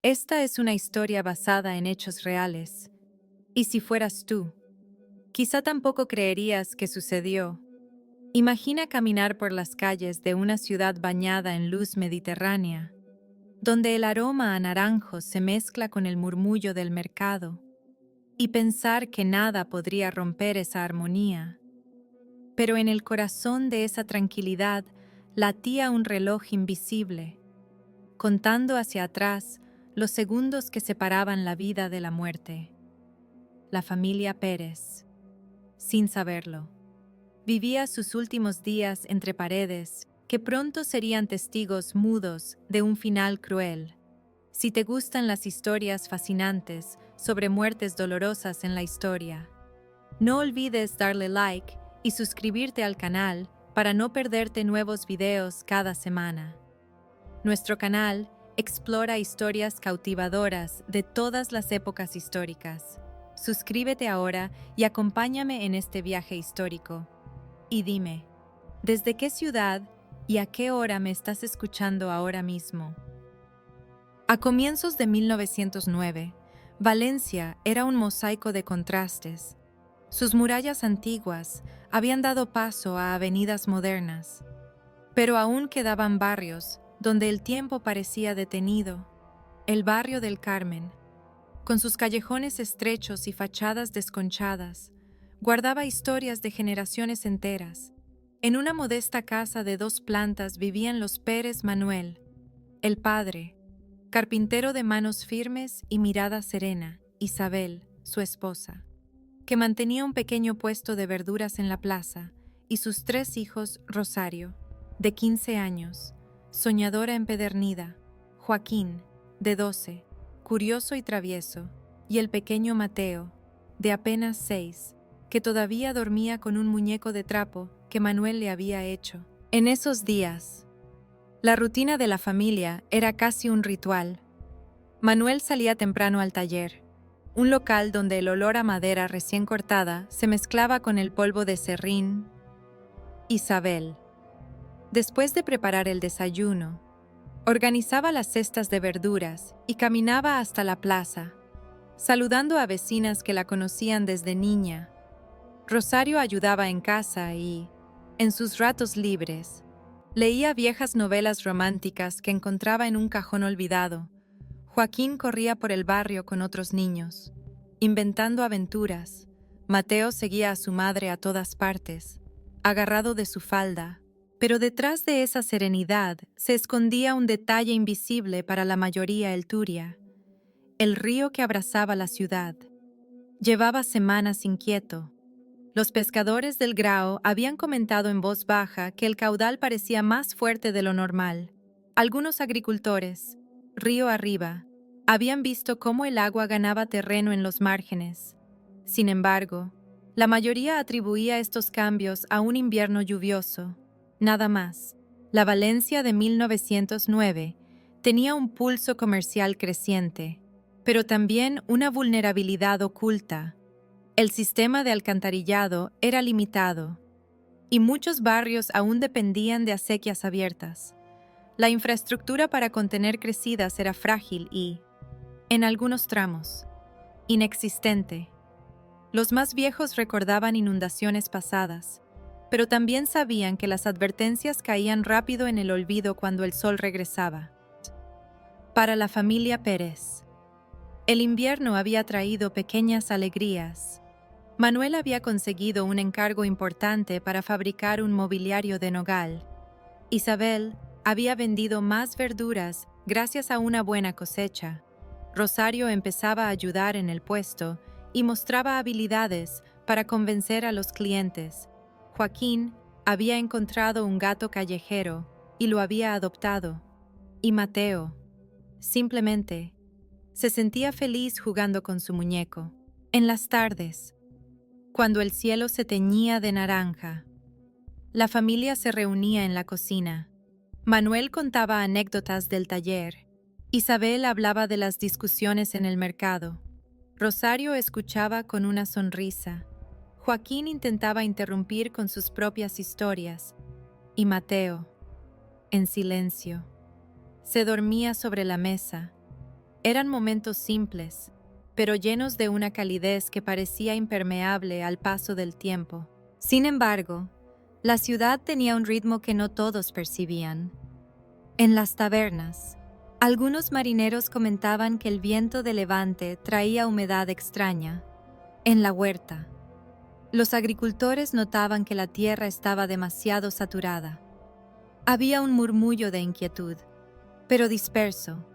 Esta es una historia basada en hechos reales. Y si fueras tú, quizá tampoco creerías que sucedió. Imagina caminar por las calles de una ciudad bañada en luz mediterránea, donde el aroma a naranjos se mezcla con el murmullo del mercado, y pensar que nada podría romper esa armonía. Pero en el corazón de esa tranquilidad latía un reloj invisible, contando hacia atrás los segundos que separaban la vida de la muerte. La familia Pérez, sin saberlo, vivía sus últimos días entre paredes que pronto serían testigos mudos de un final cruel. Si te gustan las historias fascinantes sobre muertes dolorosas en la historia, no olvides darle like y suscribirte al canal para no perderte nuevos videos cada semana. Nuestro canal explora historias cautivadoras de todas las épocas históricas. Suscríbete ahora y acompáñame en este viaje histórico. Y dime, ¿desde qué ciudad y a qué hora me estás escuchando ahora mismo? A comienzos de 1909, Valencia era un mosaico de contrastes. Sus murallas antiguas habían dado paso a avenidas modernas, pero aún quedaban barrios donde el tiempo parecía detenido. El barrio del Carmen, con sus callejones estrechos y fachadas desconchadas, guardaba historias de generaciones enteras. En una modesta casa de 2 plantas vivían los Pérez Manuel, el padre, carpintero de manos firmes y mirada serena, Isabel, su esposa, que mantenía un pequeño puesto de verduras en la plaza, y sus 3 hijos, Rosario, de 15 años, soñadora empedernida, Joaquín, de 12, curioso y travieso, y el pequeño Mateo, de apenas 6, que todavía dormía con un muñeco de trapo que Manuel le había hecho. En esos días, la rutina de la familia era casi un ritual. Manuel salía temprano al taller, un local donde el olor a madera recién cortada se mezclaba con el polvo de serrín. Isabel, después de preparar el desayuno, organizaba las cestas de verduras y caminaba hasta la plaza, saludando a vecinas que la conocían desde niña. Rosario ayudaba en casa y, en sus ratos libres, leía viejas novelas románticas que encontraba en un cajón olvidado. Joaquín corría por el barrio con otros niños, inventando aventuras. Mateo seguía a su madre a todas partes, agarrado de su falda, pero detrás de esa serenidad se escondía un detalle invisible para la mayoría elturia: el río que abrazaba la ciudad. Llevaba semanas inquieto. Los pescadores del Grao habían comentado en voz baja que el caudal parecía más fuerte de lo normal. Algunos agricultores, río arriba, habían visto cómo el agua ganaba terreno en los márgenes. Sin embargo, la mayoría atribuía estos cambios a un invierno lluvioso. Nada más. La Valencia de 1909 tenía un pulso comercial creciente, pero también una vulnerabilidad oculta. El sistema de alcantarillado era limitado, y muchos barrios aún dependían de acequias abiertas. La infraestructura para contener crecidas era frágil y, en algunos tramos, inexistente. Los más viejos recordaban inundaciones pasadas, pero también sabían que las advertencias caían rápido en el olvido cuando el sol regresaba. Para la familia Pérez, el invierno había traído pequeñas alegrías. Manuel había conseguido un encargo importante para fabricar un mobiliario de nogal. Isabel había vendido más verduras gracias a una buena cosecha. Rosario empezaba a ayudar en el puesto y mostraba habilidades para convencer a los clientes. Joaquín había encontrado un gato callejero y lo había adoptado. Y Mateo, simplemente, se sentía feliz jugando con su muñeco. En las tardes, cuando el cielo se teñía de naranja, la familia se reunía en la cocina. Manuel contaba anécdotas del taller. Isabel hablaba de las discusiones en el mercado. Rosario escuchaba con una sonrisa. Joaquín intentaba interrumpir con sus propias historias. Y Mateo, en silencio, se dormía sobre la mesa, Eran momentos simples, pero llenos de una calidez que parecía impermeable al paso del tiempo. Sin embargo, la ciudad tenía un ritmo que no todos percibían. En las tabernas, algunos marineros comentaban que el viento de levante traía humedad extraña. En la huerta, los agricultores notaban que la tierra estaba demasiado saturada. Había un murmullo de inquietud, pero disperso,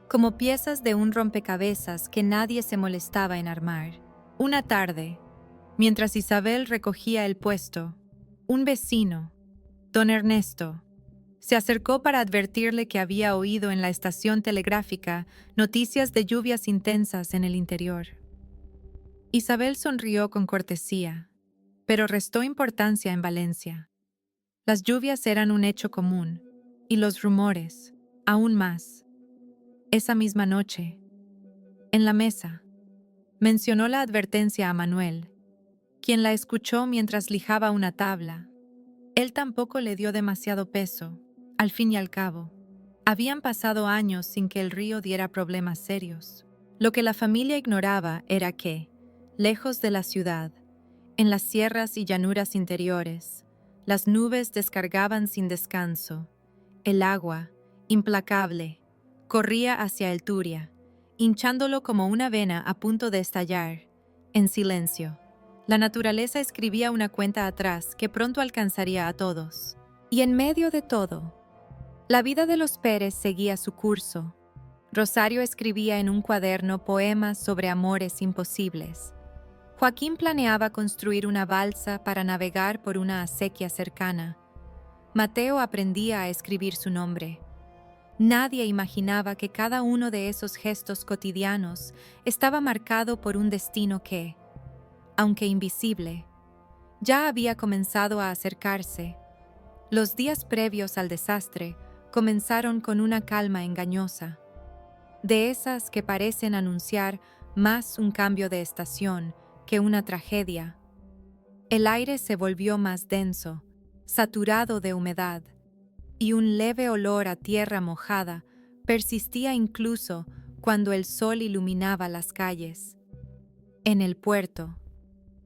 como piezas de un rompecabezas que nadie se molestaba en armar. Una tarde, mientras Isabel recogía el puesto, un vecino, don Ernesto, se acercó para advertirle que había oído en la estación telegráfica noticias de lluvias intensas en el interior. Isabel sonrió con cortesía, pero restó importancia en Valencia. Las lluvias eran un hecho común, y los rumores, aún más. Esa misma noche, en la mesa, mencionó la advertencia a Manuel, quien la escuchó mientras lijaba una tabla. Él tampoco le dio demasiado peso, al fin y al cabo. Habían pasado años sin que el río diera problemas serios. Lo que la familia ignoraba era que, lejos de la ciudad, en las sierras y llanuras interiores, las nubes descargaban sin descanso. El agua, implacable, corría hacia el Turia, hinchándolo como una vena a punto de estallar, en silencio. La naturaleza escribía una cuenta atrás que pronto alcanzaría a todos. Y en medio de todo, la vida de los Pérez seguía su curso. Rosario escribía en un cuaderno poemas sobre amores imposibles. Joaquín planeaba construir una balsa para navegar por una acequia cercana. Mateo aprendía a escribir su nombre. Nadie imaginaba que cada uno de esos gestos cotidianos estaba marcado por un destino que, aunque invisible, ya había comenzado a acercarse. Los días previos al desastre comenzaron con una calma engañosa, de esas que parecen anunciar más un cambio de estación que una tragedia. El aire se volvió más denso, saturado de humedad, y un leve olor a tierra mojada persistía incluso cuando el sol iluminaba las calles. En el puerto,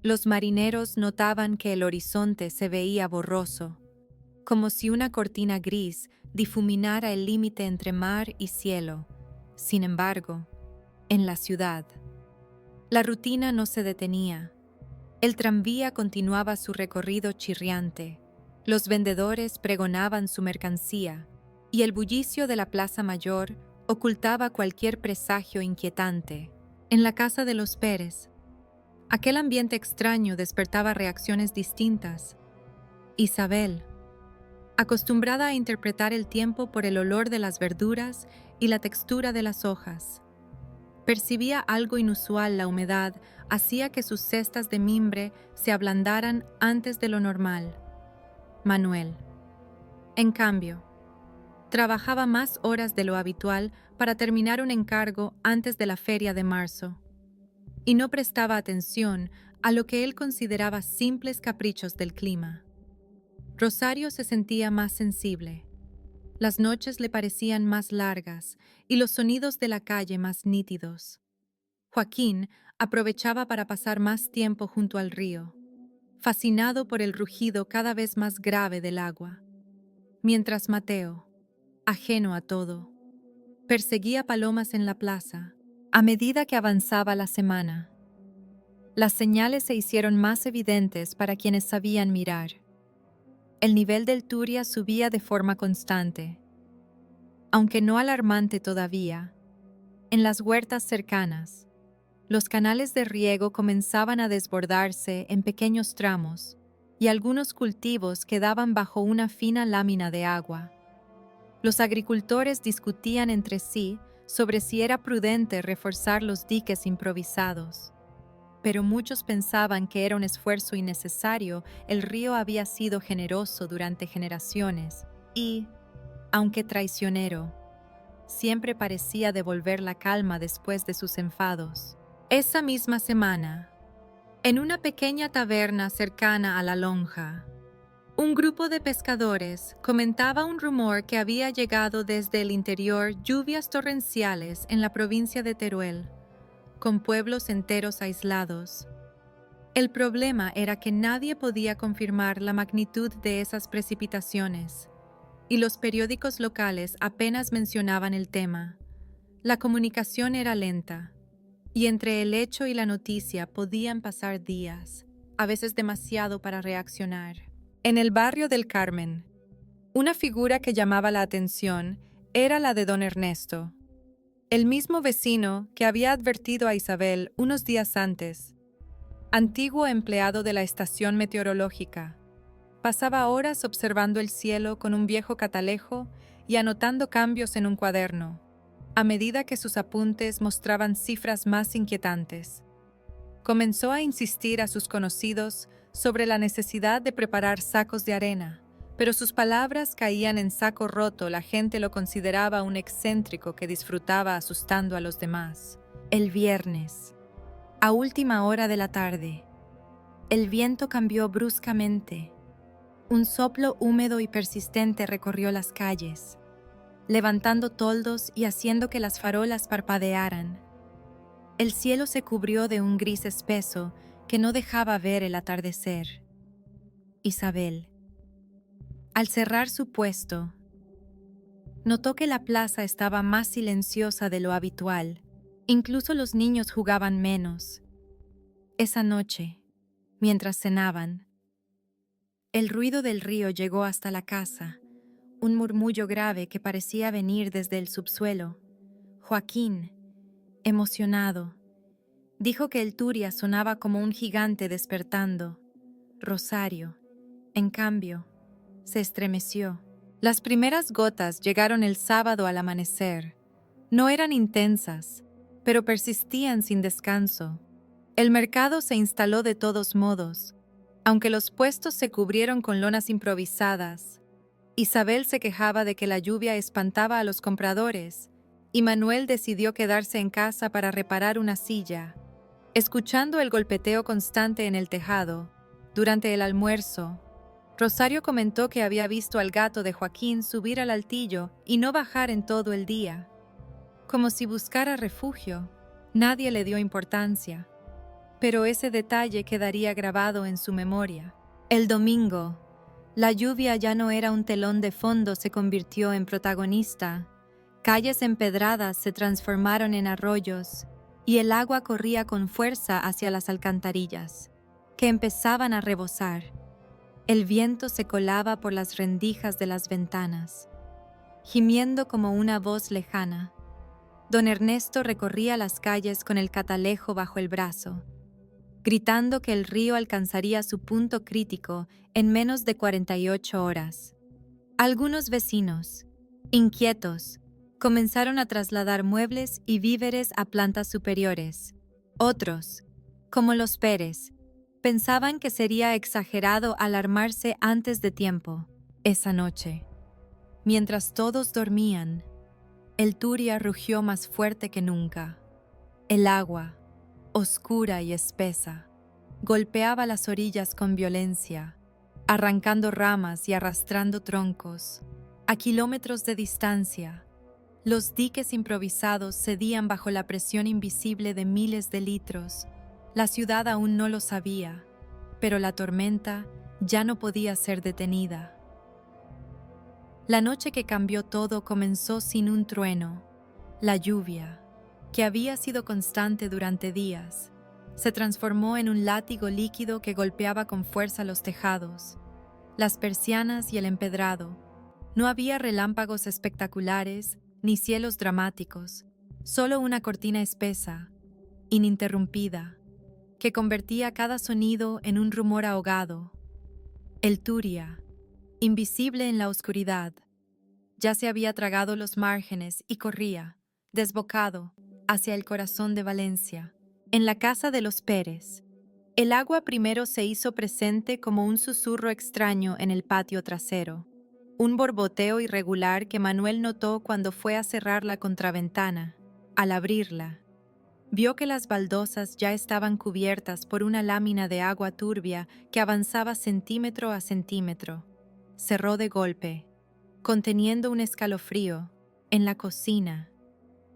los marineros notaban que el horizonte se veía borroso, como si una cortina gris difuminara el límite entre mar y cielo. Sin embargo, en la ciudad, la rutina no se detenía. El tranvía continuaba su recorrido chirriante, los vendedores pregonaban su mercancía, y el bullicio de la Plaza Mayor ocultaba cualquier presagio inquietante. En la casa de los Pérez, aquel ambiente extraño despertaba reacciones distintas. Isabel, acostumbrada a interpretar el tiempo por el olor de las verduras y la textura de las hojas, percibía algo inusual. La humedad hacía que sus cestas de mimbre se ablandaran antes de lo normal. Manuel, en cambio, trabajaba más horas de lo habitual para terminar un encargo antes de la feria de marzo, y no prestaba atención a lo que él consideraba simples caprichos del clima. Rosario se sentía más sensible. Las noches le parecían más largas y los sonidos de la calle más nítidos. Joaquín aprovechaba para pasar más tiempo junto al río, fascinado por el rugido cada vez más grave del agua, mientras Mateo, ajeno a todo, perseguía palomas en la plaza. A medida que avanzaba la semana, las señales se hicieron más evidentes para quienes sabían mirar. El nivel del Turia subía de forma constante. Aunque no alarmante todavía, en las huertas cercanas, los canales de riego comenzaban a desbordarse en pequeños tramos y algunos cultivos quedaban bajo una fina lámina de agua. Los agricultores discutían entre sí sobre si era prudente reforzar los diques improvisados. Pero muchos pensaban que era un esfuerzo innecesario. El río había sido generoso durante generaciones y, aunque traicionero, siempre parecía devolver la calma después de sus enfados. Esa misma semana, en una pequeña taberna cercana a la lonja, Un grupo de pescadores comentaba un rumor que había llegado desde el interior lluvias torrenciales en la provincia de Teruel, con pueblos enteros aislados. El problema era que nadie podía confirmar la magnitud de esas precipitaciones, y los periódicos locales apenas mencionaban el tema. La comunicación era lenta, y entre el hecho y la noticia podían pasar días, a veces demasiado para reaccionar. En el barrio del Carmen, una figura que llamaba la atención era la de don Ernesto, el mismo vecino que había advertido a Isabel unos días antes. Antiguo empleado de la estación meteorológica, pasaba horas observando el cielo con un viejo catalejo y anotando cambios en un cuaderno, a medida que sus apuntes mostraban cifras más inquietantes. Comenzó a insistir a sus conocidos sobre la necesidad de preparar sacos de arena, pero sus palabras caían en saco roto. La gente lo consideraba un excéntrico que disfrutaba asustando a los demás. El viernes, a última hora de la tarde, el viento cambió bruscamente. Un soplo húmedo y persistente recorrió las calles, levantando toldos y haciendo que las farolas parpadearan. El cielo se cubrió de un gris espeso que no dejaba ver el atardecer. Isabel, al cerrar su puesto, notó que la plaza estaba más silenciosa de lo habitual. Incluso los niños jugaban menos. Esa noche, mientras cenaban, el ruido del río llegó hasta la casa, un murmullo grave que parecía venir desde el subsuelo. Joaquín, emocionado, dijo que el Turia sonaba como un gigante despertando. Rosario, en cambio, se estremeció. Las primeras gotas llegaron el sábado al amanecer. No eran intensas, pero persistían sin descanso. El mercado se instaló de todos modos, aunque los puestos se cubrieron con lonas improvisadas. Isabel se quejaba de que la lluvia espantaba a los compradores, y Manuel decidió quedarse en casa para reparar una silla. Escuchando el golpeteo constante en el tejado, durante el almuerzo, Rosario comentó que había visto al gato de Joaquín subir al altillo y no bajar en todo el día. Como si buscara refugio, nadie le dio importancia, pero ese detalle quedaría grabado en su memoria. El domingo, la lluvia ya no era un telón de fondo, se convirtió en protagonista. Calles empedradas se transformaron en arroyos y el agua corría con fuerza hacia las alcantarillas, que empezaban a rebosar. El viento se colaba por las rendijas de las ventanas, gimiendo como una voz lejana. Don Ernesto recorría las calles con el catalejo bajo el brazo, gritando que el río alcanzaría su punto crítico en menos de 48 horas. Algunos vecinos, inquietos, comenzaron a trasladar muebles y víveres a plantas superiores. Otros, como los Pérez, pensaban que sería exagerado alarmarse antes de tiempo. Esa noche, mientras todos dormían, el Turia rugió más fuerte que nunca. El agua, oscura y espesa, golpeaba las orillas con violencia, arrancando ramas y arrastrando troncos. A kilómetros de distancia, los diques improvisados cedían bajo la presión invisible de miles de litros. La ciudad aún no lo sabía, pero la tormenta ya no podía ser detenida. La noche que cambió todo comenzó sin un trueno. La lluvia, que había sido constante durante días, se transformó en un látigo líquido que golpeaba con fuerza los tejados, las persianas y el empedrado. No había relámpagos espectaculares ni cielos dramáticos, solo una cortina espesa, ininterrumpida, que convertía cada sonido en un rumor ahogado. El Turia, invisible en la oscuridad, ya se había tragado los márgenes y corría, desbocado, hacia el corazón de Valencia. En la casa de los Pérez, el agua primero se hizo presente como un susurro extraño en el patio trasero, un borboteo irregular que Manuel notó cuando fue a cerrar la contraventana. Al abrirla, vio que las baldosas ya estaban cubiertas por una lámina de agua turbia que avanzaba centímetro a centímetro. cerró de golpe, conteniendo un escalofrío, en la cocina.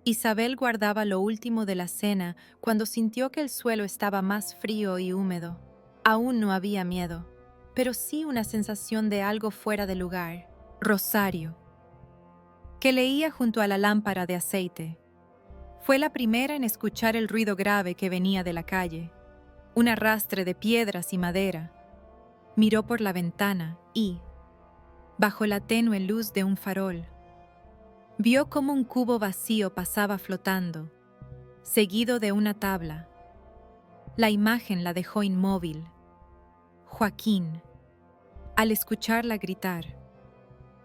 Isabel guardaba lo último de la cena cuando sintió que el suelo estaba más frío y húmedo. Aún no había miedo, pero sí una sensación de algo fuera de lugar. Rosario, que leía junto a la lámpara de aceite. Fue la primera en escuchar el ruido grave que venía de la calle, un arrastre de piedras y madera. Miró por la ventana y, bajo la tenue luz de un farol, vio cómo un cubo vacío pasaba flotando, seguido de una tabla. La imagen la dejó inmóvil. Joaquín, al escucharla gritar,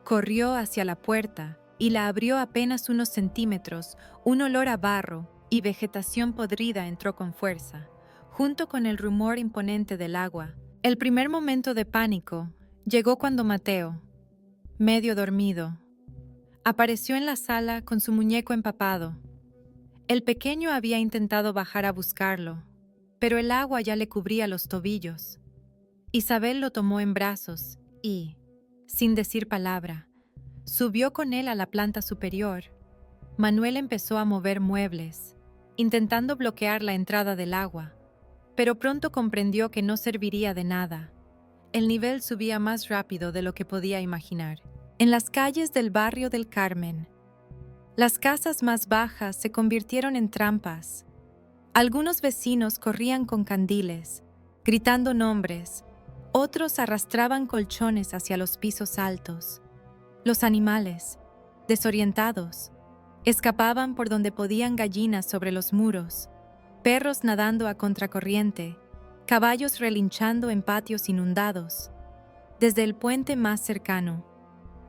corrió hacia la puerta y la abrió apenas unos centímetros. Un olor a barro y vegetación podrida entró con fuerza, junto con el rumor imponente del agua. El primer momento de pánico llegó cuando Mateo, medio dormido, apareció en la sala con su muñeco empapado. El pequeño había intentado bajar a buscarlo, pero el agua ya le cubría los tobillos. Isabel lo tomó en brazos y, sin decir palabra, subió con él a la planta superior. Manuel empezó a mover muebles, intentando bloquear la entrada del agua, pero pronto comprendió que no serviría de nada. El nivel subía más rápido de lo que podía imaginar. En las calles del barrio del Carmen, las casas más bajas se convirtieron en trampas. Algunos vecinos corrían con candiles, gritando nombres. Otros arrastraban colchones hacia los pisos altos. Los animales, desorientados, escapaban por donde podían. Gallinas sobre los muros, perros nadando a contracorriente, caballos relinchando en patios inundados. Desde el puente más cercano,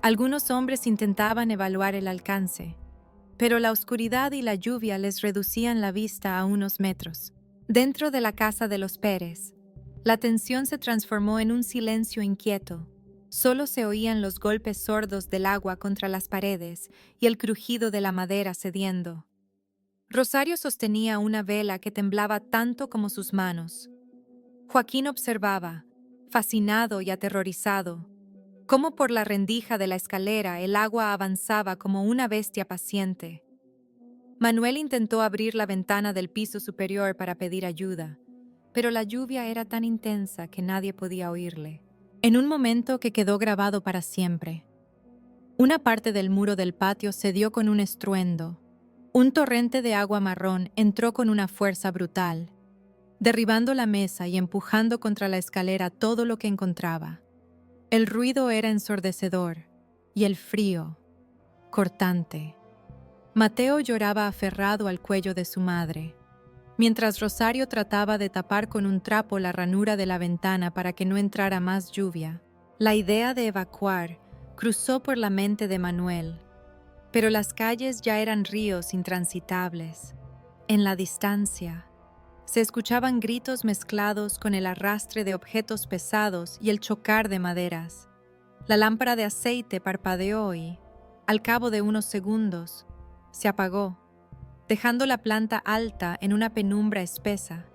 algunos hombres intentaban evaluar el alcance, pero la oscuridad y la lluvia les reducían la vista a unos metros. Dentro de la casa de los Pérez, la tensión se transformó en un silencio inquieto. Solo se oían los golpes sordos del agua contra las paredes y el crujido de la madera cediendo. Rosario sostenía una vela que temblaba tanto como sus manos. Joaquín observaba, fascinado y aterrorizado, cómo por la rendija de la escalera el agua avanzaba como una bestia paciente. Manuel intentó abrir la ventana del piso superior para pedir ayuda, pero la lluvia era tan intensa que nadie podía oírle. En un momento que quedó grabado para siempre, una parte del muro del patio cedió con un estruendo. Un torrente de agua marrón entró con una fuerza brutal, derribando la mesa y empujando contra la escalera todo lo que encontraba. El ruido era ensordecedor y el frío, cortante. Mateo lloraba aferrado al cuello de su madre, mientras Rosario trataba de tapar con un trapo la ranura de la ventana para que no entrara más lluvia. La idea de evacuar cruzó por la mente de Manuel, pero las calles ya eran ríos intransitables. En la distancia, se escuchaban gritos mezclados con el arrastre de objetos pesados y el chocar de maderas. La lámpara de aceite parpadeó y, al cabo de unos segundos, se apagó, dejando la planta alta en una penumbra espesa,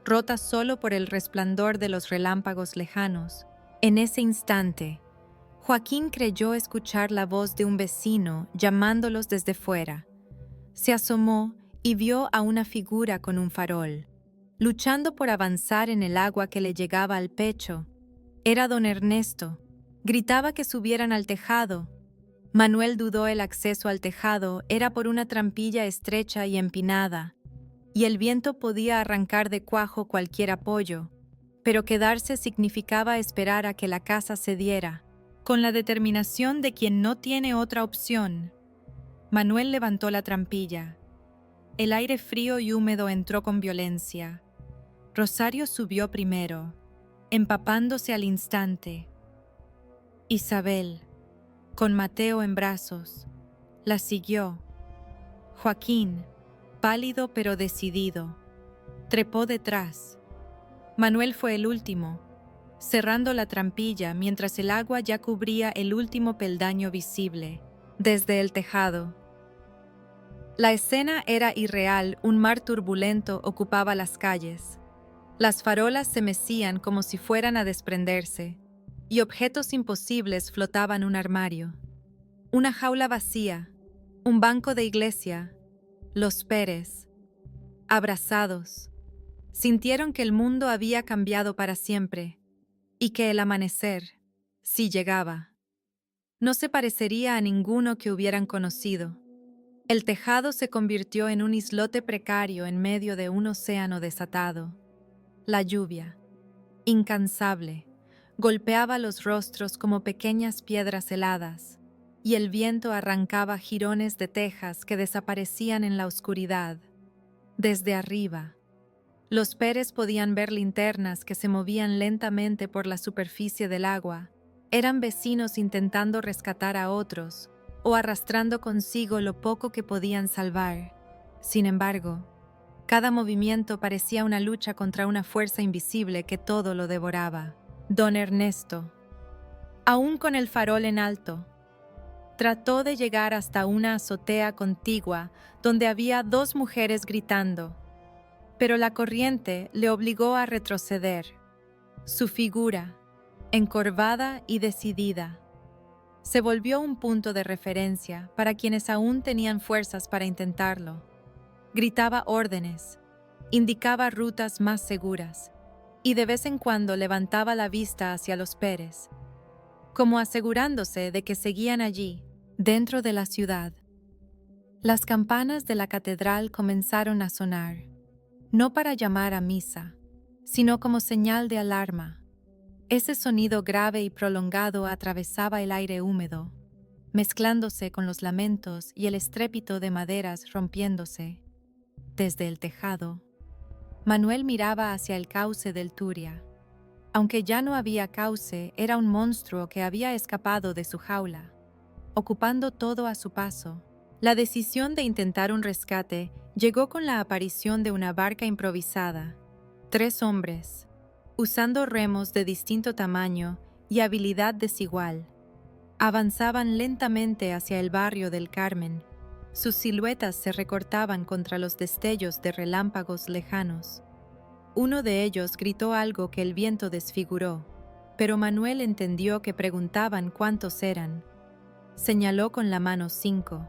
rota solo por el resplandor de los relámpagos lejanos. En ese instante, Joaquín creyó escuchar la voz de un vecino llamándolos desde fuera. Se asomó y vio a una figura con un farol, luchando por avanzar en el agua que le llegaba al pecho. Era don Ernesto. Gritaba que subieran al tejado. Manuel dudó. El acceso al tejado era por una trampilla estrecha y empinada, y el viento podía arrancar de cuajo cualquier apoyo, pero quedarse significaba esperar a que la casa cediera. Con la determinación de quien no tiene otra opción, Manuel levantó la trampilla. El aire frío y húmedo entró con violencia. Rosario subió primero, empapándose al instante. Isabel, con Mateo en brazos, la siguió. Joaquín, pálido pero decidido, trepó detrás. Manuel fue el último, cerrando la trampilla mientras el agua ya cubría el último peldaño visible. Desde el tejado, la escena era irreal. Un mar turbulento ocupaba las calles. Las farolas se mecían como si fueran a desprenderse. y objetos imposibles flotaban un armario, una jaula vacía, un banco de iglesia, los Pérez, abrazados, sintieron que el mundo había cambiado para siempre y que el amanecer, si llegaba, no se parecería a ninguno que hubieran conocido. El tejado se convirtió en un islote precario en medio de un océano desatado. La lluvia, incansable, golpeaba los rostros como pequeñas piedras heladas, y el viento arrancaba jirones de tejas que desaparecían en la oscuridad. Desde arriba, los Pérez podían ver linternas que se movían lentamente por la superficie del agua. Eran vecinos intentando rescatar a otros o arrastrando consigo lo poco que podían salvar. Sin embargo, cada movimiento parecía una lucha contra una fuerza invisible que todo lo devoraba. Don Ernesto, aún con el farol en alto, trató de llegar hasta una azotea contigua donde había dos mujeres gritando, pero la corriente le obligó a retroceder. Su figura, encorvada y decidida, se volvió un punto de referencia para quienes aún tenían fuerzas para intentarlo. Gritaba órdenes, indicaba rutas más seguras y de vez en cuando levantaba la vista hacia los Pérez, como asegurándose de que seguían allí, dentro de la ciudad. Las campanas de la catedral comenzaron a sonar, no para llamar a misa, sino como señal de alarma. Ese sonido grave y prolongado atravesaba el aire húmedo, mezclándose con los lamentos y el estrépito de maderas rompiéndose. Desde el tejado, Manuel miraba hacia el cauce del Turia. Aunque ya no había cauce, era un monstruo que había escapado de su jaula, ocupando todo a su paso. La decisión de intentar un rescate llegó con la aparición de una barca improvisada. 3 hombres, usando remos de distinto tamaño y habilidad desigual, avanzaban lentamente hacia el barrio del Carmen. Sus siluetas se recortaban contra los destellos de relámpagos lejanos. Uno de ellos gritó algo que el viento desfiguró, pero Manuel entendió que preguntaban cuántos eran. Señaló con la mano 5.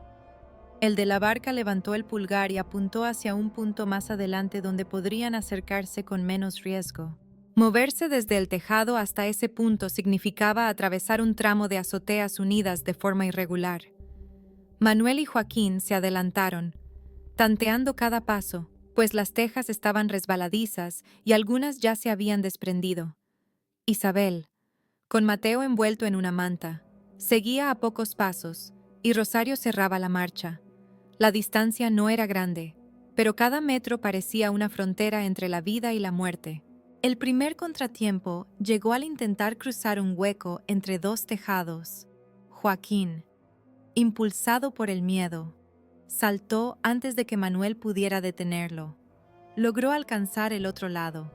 El de la barca levantó el pulgar y apuntó hacia un punto más adelante donde podrían acercarse con menos riesgo. Moverse desde el tejado hasta ese punto significaba atravesar un tramo de azoteas unidas de forma irregular. Manuel y Joaquín se adelantaron, tanteando cada paso, pues las tejas estaban resbaladizas y algunas ya se habían desprendido. Isabel, con Mateo envuelto en una manta, seguía a pocos pasos, y Rosario cerraba la marcha. La distancia no era grande, pero cada metro parecía una frontera entre la vida y la muerte. El primer contratiempo llegó al intentar cruzar un hueco entre 2 tejados. Joaquín, impulsado por el miedo, saltó antes de que Manuel pudiera detenerlo. Logró alcanzar el otro lado,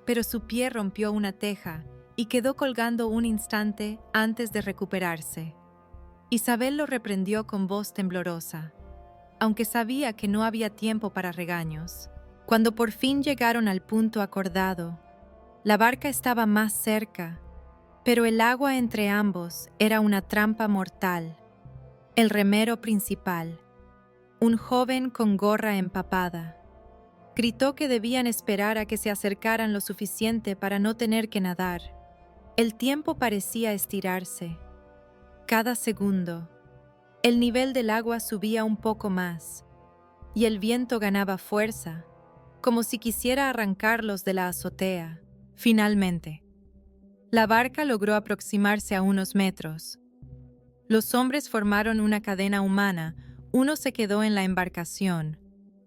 pero su pie rompió una teja y quedó colgando un instante antes de recuperarse. Isabel lo reprendió con voz temblorosa, aunque sabía que no había tiempo para regaños. Cuando por fin llegaron al punto acordado, la barca estaba más cerca, pero el agua entre ambos era una trampa mortal. El remero principal, un joven con gorra empapada, gritó que debían esperar a que se acercaran lo suficiente para no tener que nadar. El tiempo parecía estirarse. Cada segundo, el nivel del agua subía un poco más, y el viento ganaba fuerza, como si quisiera arrancarlos de la azotea. Finalmente, la barca logró aproximarse a unos metros. Los hombres formaron una cadena humana. Uno se quedó en la embarcación,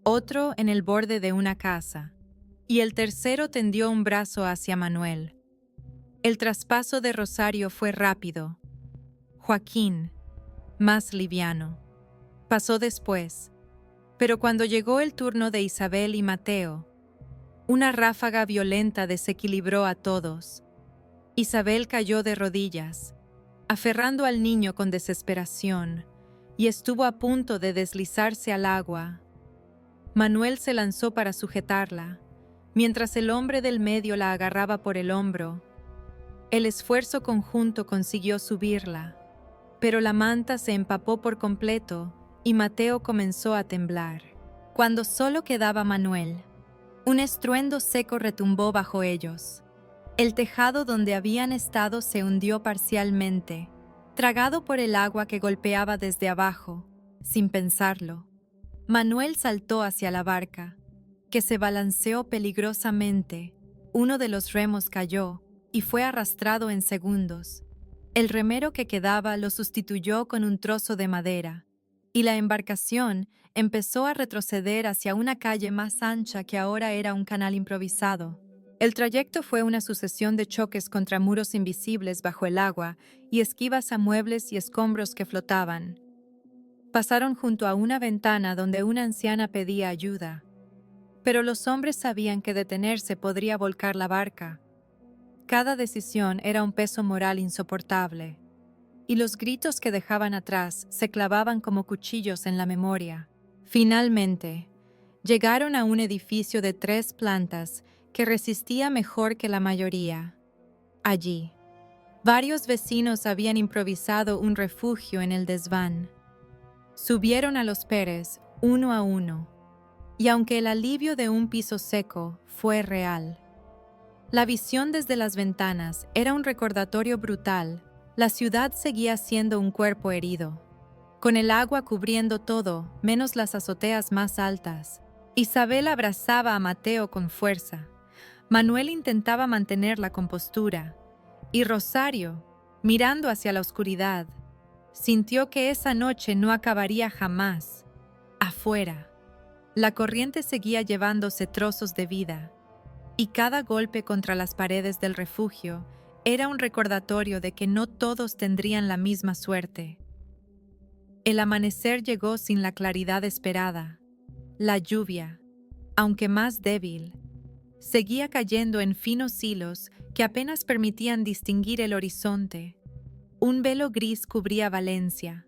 otro en el borde de una casa, y el tercero tendió un brazo hacia Manuel. El traspaso de Rosario fue rápido. Joaquín, más liviano, pasó después, pero cuando llegó el turno de Isabel y Mateo, una ráfaga violenta desequilibró a todos. Isabel cayó de rodillas, aferrando al niño con desesperación, y estuvo a punto de deslizarse al agua. Manuel se lanzó para sujetarla, mientras el hombre del medio la agarraba por el hombro. El esfuerzo conjunto consiguió subirla, pero la manta se empapó por completo y Mateo comenzó a temblar. Cuando solo quedaba Manuel, un estruendo seco retumbó bajo ellos. El tejado donde habían estado se hundió parcialmente, tragado por el agua que golpeaba desde abajo, sin pensarlo. Manuel saltó hacia la barca, que se balanceó peligrosamente. Uno de los remos cayó y fue arrastrado en segundos. El remero que quedaba lo sustituyó con un trozo de madera, y la embarcación empezó a retroceder hacia una calle más ancha que ahora era un canal improvisado. El trayecto fue una sucesión de choques contra muros invisibles bajo el agua y esquivas a muebles y escombros que flotaban. Pasaron junto a una ventana donde una anciana pedía ayuda, pero los hombres sabían que detenerse podría volcar la barca. Cada decisión era un peso moral insoportable, y los gritos que dejaban atrás se clavaban como cuchillos en la memoria. Finalmente, llegaron a un edificio de 3 plantas que resistía mejor que la mayoría. Allí, varios vecinos habían improvisado un refugio en el desván. Subieron a los Pérez uno a uno, y aunque el alivio de un piso seco fue real, la visión desde las ventanas era un recordatorio brutal. La ciudad seguía siendo un cuerpo herido, con el agua cubriendo todo, menos las azoteas más altas. Isabel abrazaba a Mateo con fuerza. Manuel intentaba mantener la compostura, y Rosario, mirando hacia la oscuridad, sintió que esa noche no acabaría jamás. Afuera, la corriente seguía llevándose trozos de vida, y cada golpe contra las paredes del refugio era un recordatorio de que no todos tendrían la misma suerte. El amanecer llegó sin la claridad esperada. La lluvia, aunque más débil, seguía cayendo en finos hilos que apenas permitían distinguir el horizonte. Un velo gris cubría Valencia,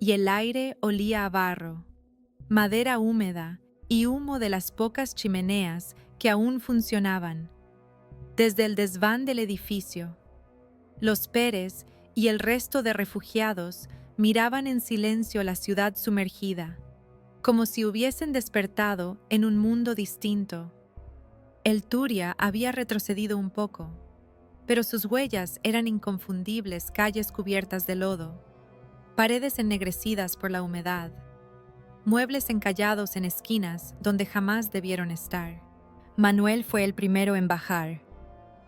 y el aire olía a barro, madera húmeda y humo de las pocas chimeneas que aún funcionaban. Desde el desván del edificio, los Pérez y el resto de refugiados miraban en silencio la ciudad sumergida, como si hubiesen despertado en un mundo distinto. El Turia había retrocedido un poco, pero sus huellas eran inconfundibles: calles cubiertas de lodo, paredes ennegrecidas por la humedad, muebles encallados en esquinas donde jamás debieron estar. Manuel fue el primero en bajar.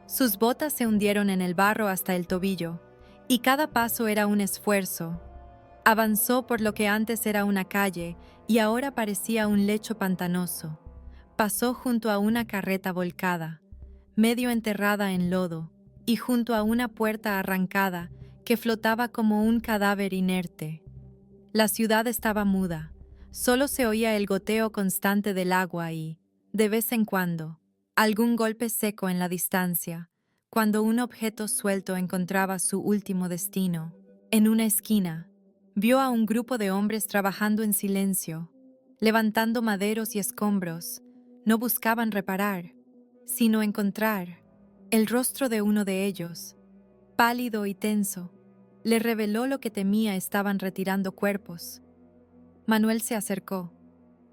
Sus botas se hundieron en el barro hasta el tobillo, y cada paso era un esfuerzo. Avanzó por lo que antes era una calle y ahora parecía un lecho pantanoso. Pasó junto a una carreta volcada, medio enterrada en lodo, y junto a una puerta arrancada que flotaba como un cadáver inerte. La ciudad estaba muda, solo se oía el goteo constante del agua y, de vez en cuando, algún golpe seco en la distancia, cuando un objeto suelto encontraba su último destino. En una esquina, vio a un grupo de hombres trabajando en silencio, levantando maderos y escombros. No buscaban reparar, sino encontrar. El rostro de uno de ellos, pálido y tenso, le reveló lo que temía: estaban retirando cuerpos. Manuel se acercó,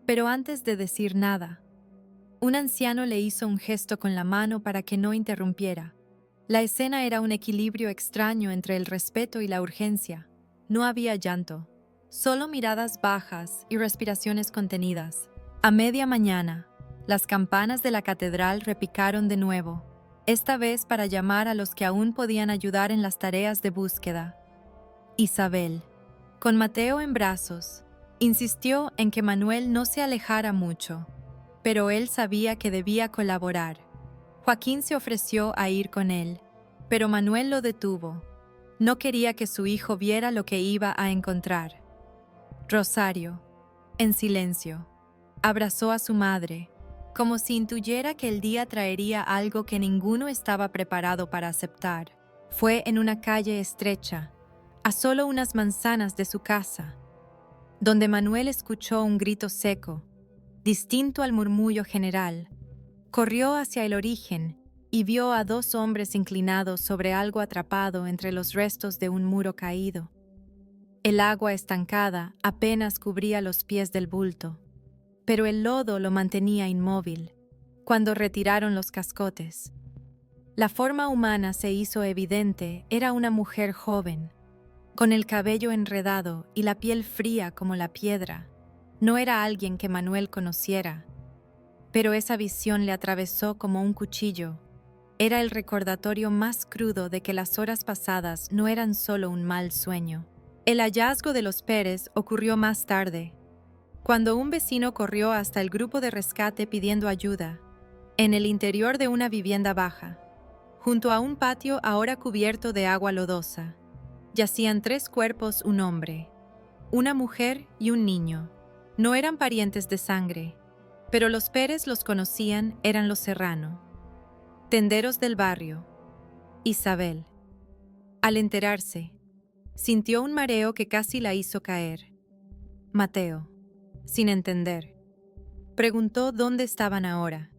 pero antes de decir nada, un anciano le hizo un gesto con la mano para que no interrumpiera. La escena era un equilibrio extraño entre el respeto y la urgencia. No había llanto, solo miradas bajas y respiraciones contenidas. A media mañana, las campanas de la catedral repicaron de nuevo, esta vez para llamar a los que aún podían ayudar en las tareas de búsqueda. Isabel, con Mateo en brazos, insistió en que Manuel no se alejara mucho, pero él sabía que debía colaborar. Joaquín se ofreció a ir con él, pero Manuel lo detuvo. No quería que su hijo viera lo que iba a encontrar. Rosario, en silencio, abrazó a su madre, como si intuyera que el día traería algo que ninguno estaba preparado para aceptar. Fue en una calle estrecha, a solo unas manzanas de su casa, donde Manuel escuchó un grito seco, distinto al murmullo general. Corrió hacia el origen y vio a dos hombres inclinados sobre algo atrapado entre los restos de un muro caído. El agua estancada apenas cubría los pies del bulto, pero el lodo lo mantenía inmóvil cuando retiraron los cascotes. La forma humana se hizo evidente, era una mujer joven, con el cabello enredado y la piel fría como la piedra. No era alguien que Manuel conociera, pero esa visión le atravesó como un cuchillo. Era el recordatorio más crudo de que las horas pasadas no eran solo un mal sueño. El hallazgo de los Pérez ocurrió más tarde, cuando un vecino corrió hasta el grupo de rescate pidiendo ayuda, en el interior de una vivienda baja, junto a un patio ahora cubierto de agua lodosa. Yacían 3 cuerpos, un hombre, una mujer y un niño. No eran parientes de sangre, pero los Pérez los conocían, eran los Serrano, tenderos del barrio. Isabel, al enterarse, sintió un mareo que casi la hizo caer. Mateo, sin entender, preguntó dónde estaban ahora,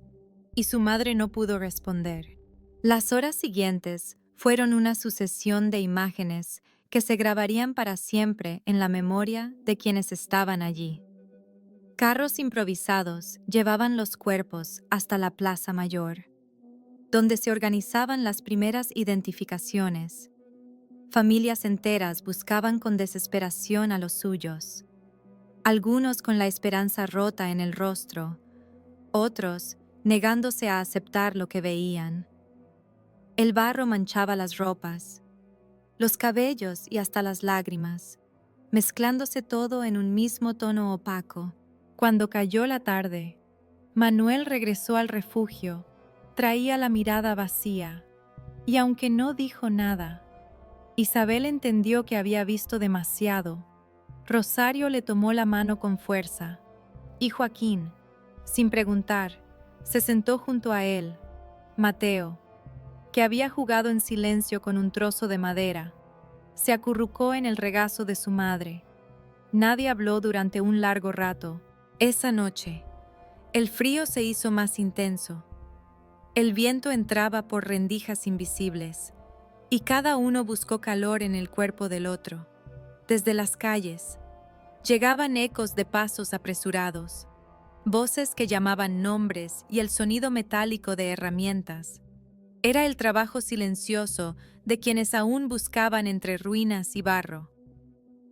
y su madre no pudo responder. Las horas siguientes fueron una sucesión de imágenes que se grabarían para siempre en la memoria de quienes estaban allí. Carros improvisados llevaban los cuerpos hasta la Plaza Mayor, donde se organizaban las primeras identificaciones. Familias enteras buscaban con desesperación a los suyos, algunos con la esperanza rota en el rostro, otros negándose a aceptar lo que veían. El barro manchaba las ropas, los cabellos y hasta las lágrimas, mezclándose todo en un mismo tono opaco. Cuando cayó la tarde, Manuel regresó al refugio. Traía la mirada vacía, y aunque no dijo nada, Isabel entendió que había visto demasiado. Rosario le tomó la mano con fuerza, y Joaquín, sin preguntar, se sentó junto a él. Mateo, que había jugado en silencio con un trozo de madera, se acurrucó en el regazo de su madre. Nadie habló durante un largo rato. Esa noche, el frío se hizo más intenso. El viento entraba por rendijas invisibles, y cada uno buscó calor en el cuerpo del otro. Desde las calles, llegaban ecos de pasos apresurados, voces que llamaban nombres y el sonido metálico de herramientas. Era el trabajo silencioso de quienes aún buscaban entre ruinas y barro,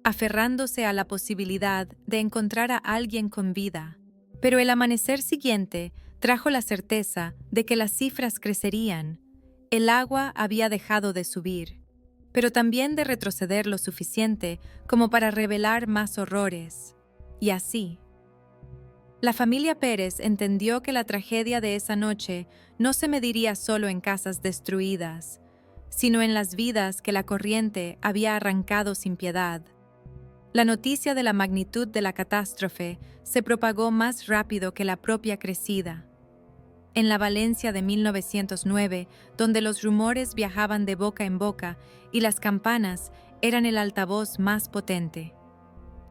aferrándose a la posibilidad de encontrar a alguien con vida. Pero el amanecer siguiente trajo la certeza de que las cifras crecerían. El agua había dejado de subir, pero también de retroceder lo suficiente como para revelar más horrores. Y así, la familia Pérez entendió que la tragedia de esa noche no se mediría solo en casas destruidas, sino en las vidas que la corriente había arrancado sin piedad. La noticia de la magnitud de la catástrofe se propagó más rápido que la propia crecida. En la Valencia de 1909, donde los rumores viajaban de boca en boca y las campanas eran el altavoz más potente.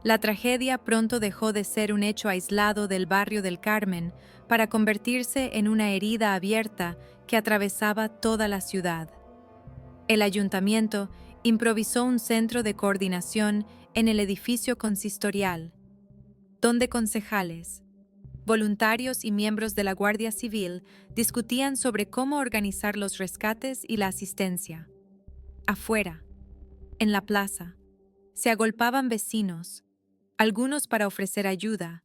La tragedia pronto dejó de ser un hecho aislado del barrio del Carmen para convertirse en una herida abierta que atravesaba toda la ciudad. El ayuntamiento improvisó un centro de coordinación en el edificio consistorial, donde concejales, voluntarios y miembros de la Guardia Civil discutían sobre cómo organizar los rescates y la asistencia. Afuera, en la plaza, se agolpaban vecinos, algunos para ofrecer ayuda,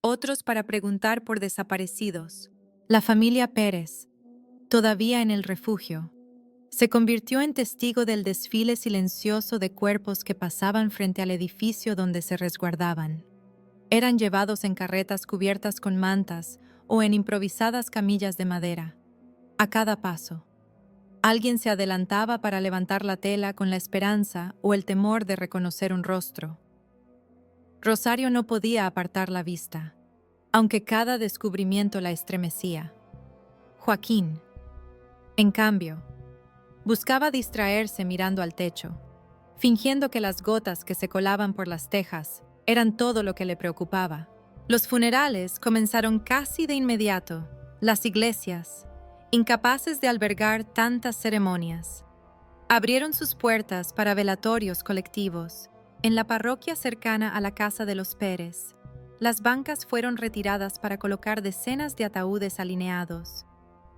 otros para preguntar por desaparecidos. La familia Pérez, todavía en el refugio, se convirtió en testigo del desfile silencioso de cuerpos que pasaban frente al edificio donde se resguardaban. Eran llevados en carretas cubiertas con mantas o en improvisadas camillas de madera. A cada paso, alguien se adelantaba para levantar la tela con la esperanza o el temor de reconocer un rostro. Rosario no podía apartar la vista, aunque cada descubrimiento la estremecía. Joaquín, en cambio, buscaba distraerse mirando al techo, fingiendo que las gotas que se colaban por las tejas eran todo lo que le preocupaba. Los funerales comenzaron casi de inmediato, las iglesias, incapaces de albergar tantas ceremonias. Abrieron sus puertas para velatorios colectivos. En la parroquia cercana a la casa de los Pérez, las bancas fueron retiradas para colocar decenas de ataúdes alineados.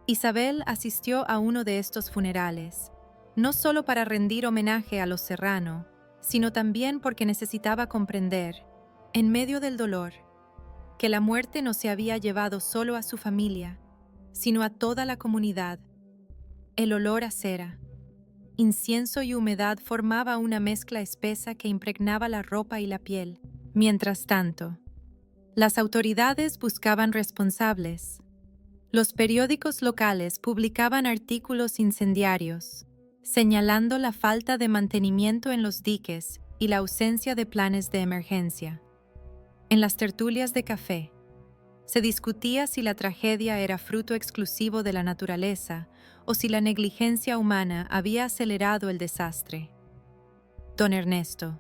Isabel asistió a uno de estos funerales, no solo para rendir homenaje a los Serrano, sino también porque necesitaba comprender, en medio del dolor, que la muerte no se había llevado solo a su familia, sino a toda la comunidad. El olor a cera, incienso y humedad formaba una mezcla espesa que impregnaba la ropa y la piel. Mientras tanto, las autoridades buscaban responsables. Los periódicos locales publicaban artículos incendiarios, señalando la falta de mantenimiento en los diques y la ausencia de planes de emergencia. En las tertulias de café, se discutía si la tragedia era fruto exclusivo de la naturaleza o si la negligencia humana había acelerado el desastre. Don Ernesto,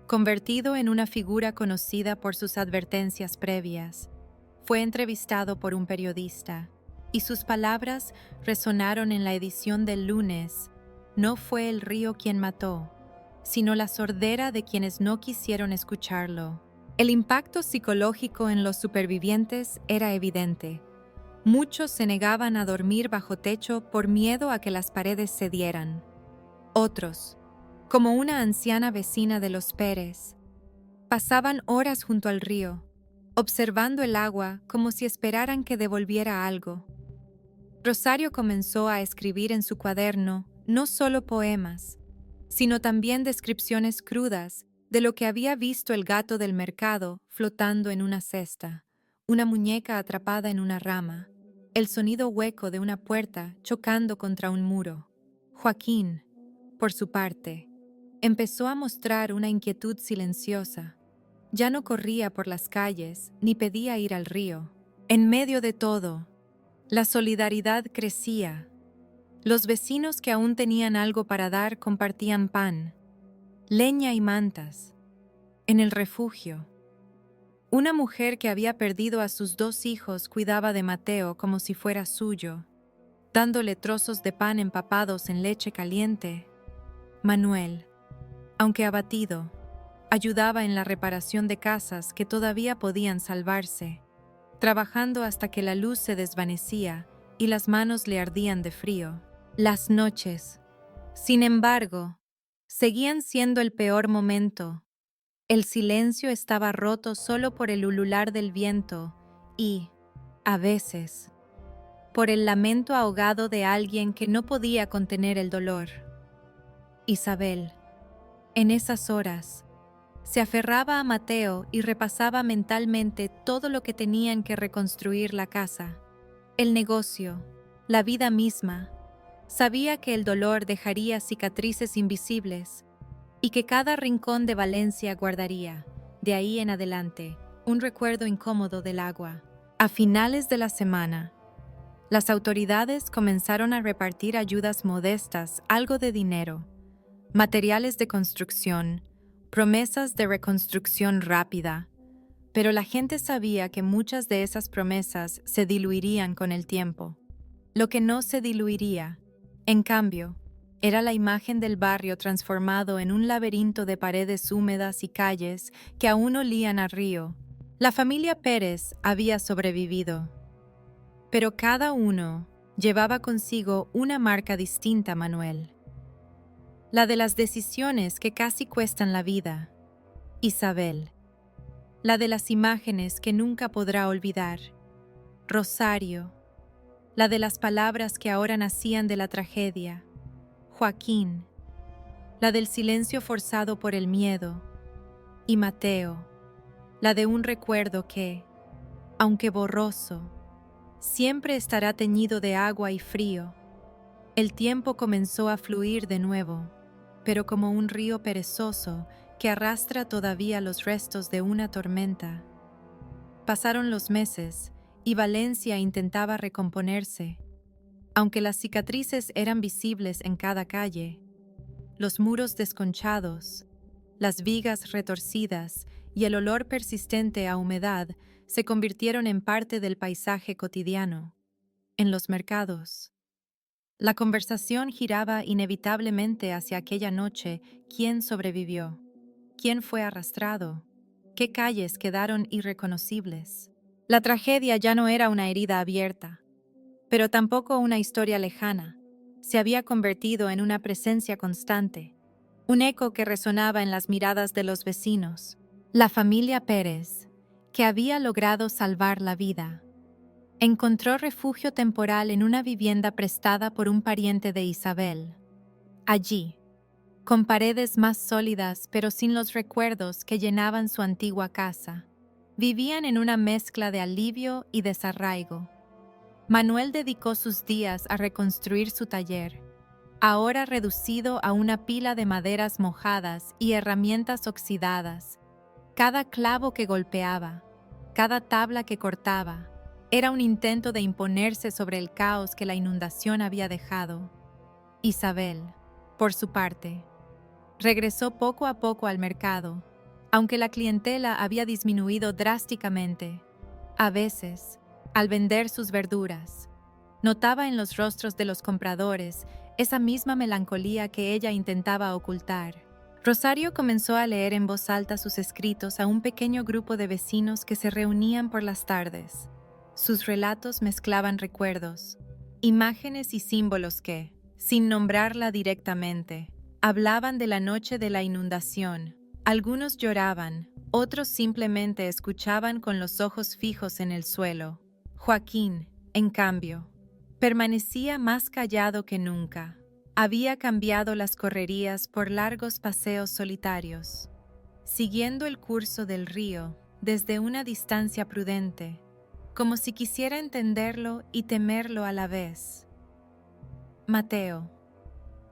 convertido en una figura conocida por sus advertencias previas, fue entrevistado por un periodista y sus palabras resonaron en la edición del lunes. No fue el río quien mató, sino la sordera de quienes no quisieron escucharlo. El impacto psicológico en los supervivientes era evidente. Muchos se negaban a dormir bajo techo por miedo a que las paredes cedieran. Otros, como una anciana vecina de los Pérez, pasaban horas junto al río, observando el agua como si esperaran que devolviera algo. Rosario comenzó a escribir en su cuaderno no solo poemas, sino también descripciones crudas de lo que había visto el gato del mercado flotando en una cesta, una muñeca atrapada en una rama, el sonido hueco de una puerta chocando contra un muro. Joaquín, por su parte, empezó a mostrar una inquietud silenciosa. Ya no corría por las calles ni pedía ir al río. En medio de todo, la solidaridad crecía. Los vecinos que aún tenían algo para dar compartían pan, leña y mantas. En el refugio, una mujer que había perdido a sus 2 hijos cuidaba de Mateo como si fuera suyo, dándole trozos de pan empapados en leche caliente. Manuel, aunque abatido, ayudaba en la reparación de casas que todavía podían salvarse, trabajando hasta que la luz se desvanecía y las manos le ardían de frío. Las noches, sin embargo, seguían siendo el peor momento. El silencio estaba roto solo por el ulular del viento y, a veces, por el lamento ahogado de alguien que no podía contener el dolor. Isabel, en esas horas, se aferraba a Mateo y repasaba mentalmente todo lo que tenían que reconstruir la casa, el negocio, la vida misma. Sabía que el dolor dejaría cicatrices invisibles y que cada rincón de Valencia guardaría, de ahí en adelante, un recuerdo incómodo del agua. A finales de la semana, las autoridades comenzaron a repartir ayudas modestas, algo de dinero, materiales de construcción, promesas de reconstrucción rápida, pero la gente sabía que muchas de esas promesas se diluirían con el tiempo. Lo que no se diluiría, en cambio, era la imagen del barrio transformado en un laberinto de paredes húmedas y calles que aún olían a río. La familia Pérez había sobrevivido, pero cada uno llevaba consigo una marca distinta, Manuel. La de las decisiones que casi cuestan la vida, Isabel. La de las imágenes que nunca podrá olvidar, Rosario. La de las palabras que ahora nacían de la tragedia, Joaquín. La del silencio forzado por el miedo, y Mateo. La de un recuerdo que, aunque borroso, siempre estará teñido de agua y frío. El tiempo comenzó a fluir de nuevo, pero como un río perezoso que arrastra todavía los restos de una tormenta. Pasaron los meses y Valencia intentaba recomponerse. Aunque las cicatrices eran visibles en cada calle, los muros desconchados, las vigas retorcidas y el olor persistente a humedad se convirtieron en parte del paisaje cotidiano. en los mercados. La conversación giraba inevitablemente hacia aquella noche: ¿quién sobrevivió? ¿Quién fue arrastrado? ¿Qué calles quedaron irreconocibles? La tragedia ya no era una herida abierta, pero tampoco una historia lejana. Se había convertido en una presencia constante, un eco que resonaba en las miradas de los vecinos. La familia Pérez, que había logrado salvar la vida, encontró refugio temporal en una vivienda prestada por un pariente de Isabel. Allí, con paredes más sólidas pero sin los recuerdos que llenaban su antigua casa, vivían en una mezcla de alivio y desarraigo. Manuel dedicó sus días a reconstruir su taller, ahora reducido a una pila de maderas mojadas y herramientas oxidadas. Cada clavo que golpeaba, cada tabla que cortaba, era un intento de imponerse sobre el caos que la inundación había dejado. Isabel, por su parte, regresó poco a poco al mercado, aunque la clientela había disminuido drásticamente. A veces, al vender sus verduras, notaba en los rostros de los compradores esa misma melancolía que ella intentaba ocultar. Rosario comenzó a leer en voz alta sus escritos a un pequeño grupo de vecinos que se reunían por las tardes. Sus relatos mezclaban recuerdos, imágenes y símbolos que, sin nombrarla directamente, hablaban de la noche de la inundación. Algunos lloraban, otros simplemente escuchaban con los ojos fijos en el suelo. Joaquín, en cambio, permanecía más callado que nunca. Había cambiado las correrías por largos paseos solitarios, siguiendo el curso del río desde una distancia prudente, como si quisiera entenderlo y temerlo a la vez. Mateo,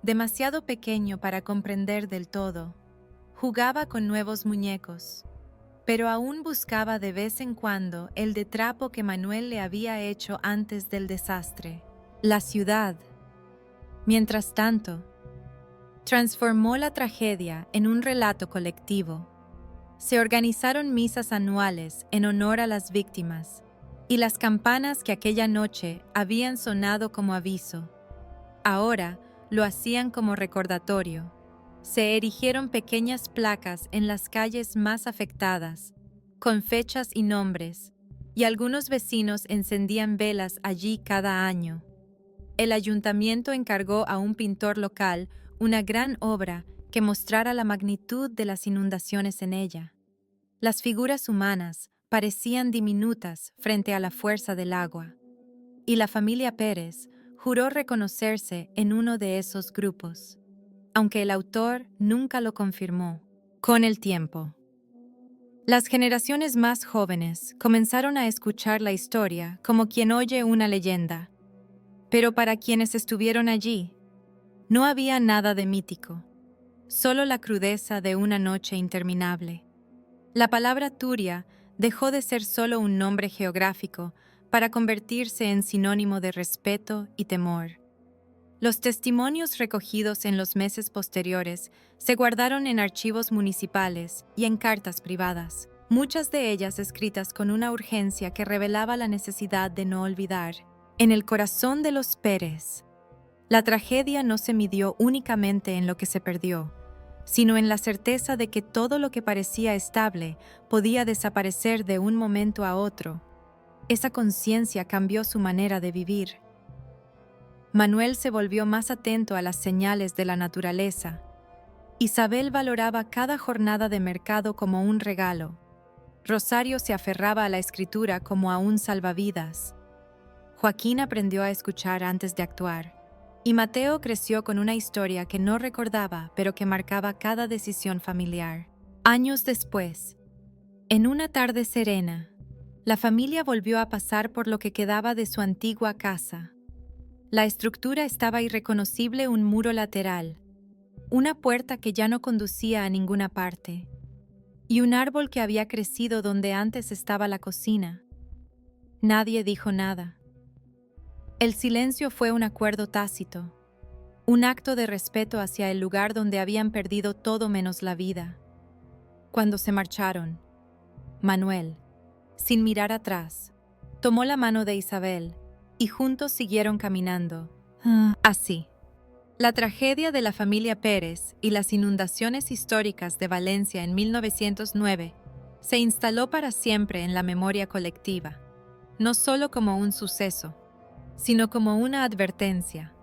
demasiado pequeño para comprender del todo, jugaba con nuevos muñecos, pero aún buscaba de vez en cuando el de trapo que Manuel le había hecho antes del desastre. La ciudad, mientras tanto, transformó la tragedia en un relato colectivo. Se organizaron misas anuales en honor a las víctimas, y las campanas que aquella noche habían sonado como aviso, ahora lo hacían como recordatorio. Se erigieron pequeñas placas en las calles más afectadas, con fechas y nombres, y algunos vecinos encendían velas allí cada año. El ayuntamiento encargó a un pintor local una gran obra que mostrara la magnitud de las inundaciones en ella. Las figuras humanas parecían diminutas frente a la fuerza del agua, y la familia Pérez juró reconocerse en uno de esos grupos, aunque el autor nunca lo confirmó. Con el tiempo, las generaciones más jóvenes comenzaron a escuchar la historia como quien oye una leyenda, pero para quienes estuvieron allí, no había nada de mítico, solo la crudeza de una noche interminable. La palabra Turia dejó de ser solo un nombre geográfico para convertirse en sinónimo de respeto y temor. Los testimonios recogidos en los meses posteriores se guardaron en archivos municipales y en cartas privadas, muchas de ellas escritas con una urgencia que revelaba la necesidad de no olvidar. En el corazón de los Pérez, la tragedia no se midió únicamente en lo que se perdió, sino en la certeza de que todo lo que parecía estable podía desaparecer de un momento a otro. Esa conciencia cambió su manera de vivir. Manuel se volvió más atento a las señales de la naturaleza. Isabel valoraba cada jornada de mercado como un regalo. Rosario se aferraba a la escritura como a un salvavidas. Joaquín aprendió a escuchar antes de actuar. Y Mateo creció con una historia que no recordaba, pero que marcaba cada decisión familiar. Años después, en una tarde serena, la familia volvió a pasar por lo que quedaba de su antigua casa. La estructura estaba irreconocible: un muro lateral, una puerta que ya no conducía a ninguna parte, y un árbol que había crecido donde antes estaba la cocina. Nadie dijo nada. El silencio fue un acuerdo tácito, un acto de respeto hacia el lugar donde habían perdido todo menos la vida. Cuando se marcharon, Manuel, sin mirar atrás, tomó la mano de Isabel y juntos siguieron caminando. Así. La tragedia de la familia Pérez y las inundaciones históricas de Valencia en 1909 se instaló para siempre en la memoria colectiva, no solo como un suceso, sino como una advertencia,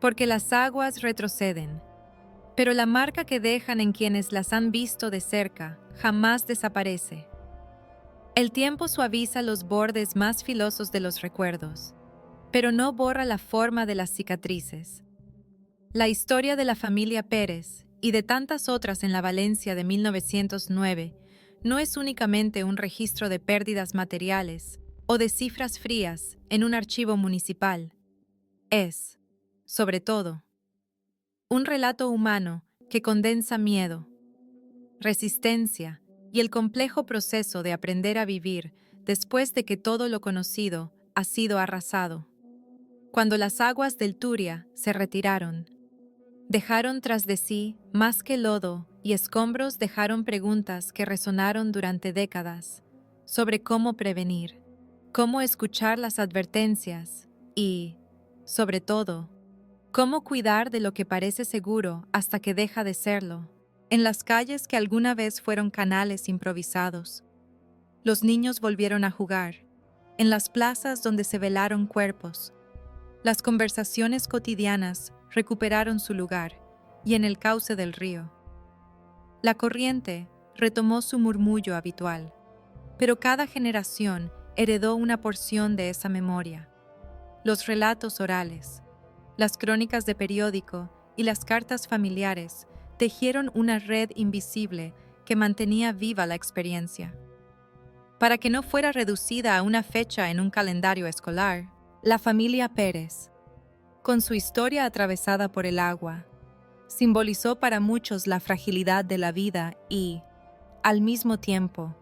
porque las aguas retroceden, pero la marca que dejan en quienes las han visto de cerca jamás desaparece. El tiempo suaviza los bordes más filosos de los recuerdos, pero no borra la forma de las cicatrices. La historia de la familia Pérez y de tantas otras en la Valencia de 1909 no es únicamente un registro de pérdidas materiales o de cifras frías en un archivo municipal. Es, sobre todo, un relato humano que condensa miedo, resistencia y el complejo proceso de aprender a vivir después de que todo lo conocido ha sido arrasado. Cuando las aguas del Turia se retiraron, dejaron tras de sí más que lodo y escombros, dejaron preguntas que resonaron durante décadas sobre cómo prevenir, cómo escuchar las advertencias y, sobre todo, cómo cuidar de lo que parece seguro hasta que deja de serlo. En las calles que alguna vez fueron canales improvisados, los niños volvieron a jugar. En las plazas donde se velaron cuerpos, las conversaciones cotidianas recuperaron su lugar, y en el cauce del río, la corriente retomó su murmullo habitual, pero cada generación heredó una porción de esa memoria. Los relatos orales, las crónicas de periódico y las cartas familiares tejieron una red invisible que mantenía viva la experiencia. Para que no fuera reducida a una fecha en un calendario escolar, la familia Pérez, con su historia atravesada por el agua, simbolizó para muchos la fragilidad de la vida y, al mismo tiempo,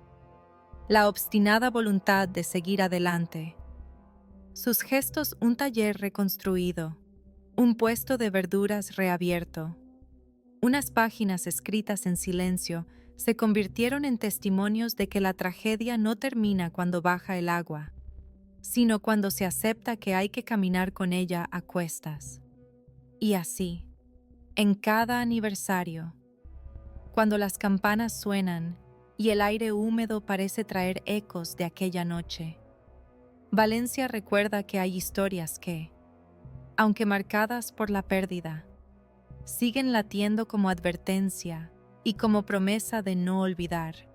la obstinada voluntad de seguir adelante. Sus gestos, un taller reconstruido, un puesto de verduras reabierto, unas páginas escritas en silencio, se convirtieron en testimonios de que la tragedia no termina cuando baja el agua, sino cuando se acepta que hay que caminar con ella a cuestas. Y así, en cada aniversario, cuando las campanas suenan y el aire húmedo parece traer ecos de aquella noche, Valencia recuerda que hay historias que, aunque marcadas por la pérdida, siguen latiendo como advertencia y como promesa de no olvidar.